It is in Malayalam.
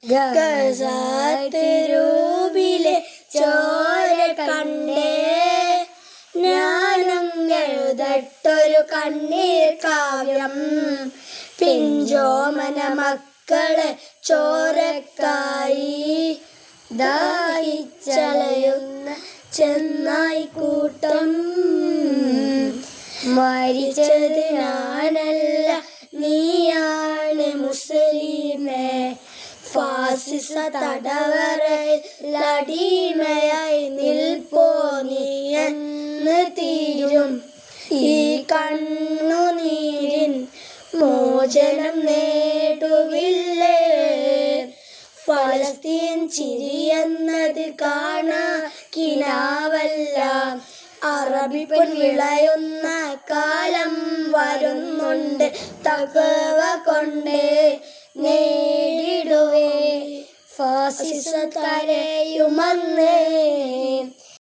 ഗസാത്തിരൂപിലെ ചോര കണ്ടേ ഞാനും എഴുതട്ടൊരു കണ്ണീർ കാവ്യം. പിഞ്ചോമന മക്കളെ ചോരക്കായി ദാഹിച്ചലയുന്ന ചെന്നായി കൂട്ടം. മരിച്ചത് ഞാനല്ല, നീയാണ് മുസ്ലിമേ. ഫാസിസ തടവറയിൽ അടിമയായി നിൽപ്പോ നീയെന്ന് തീരും. ഈ കണ്ണുനീരിൻ മോചനം നേടുവില്ലേ? ഫലസ്തീൻ ചിരിയെന്നത് കാണാ കിനാവല്ല. അറബി പൊൻ വിളയുന്ന കാലം വരുന്നുണ്ട്. തഖ്വ കൊണ്ട് നേടിടുവേ ഫാസിസ കരയുമെന്ന്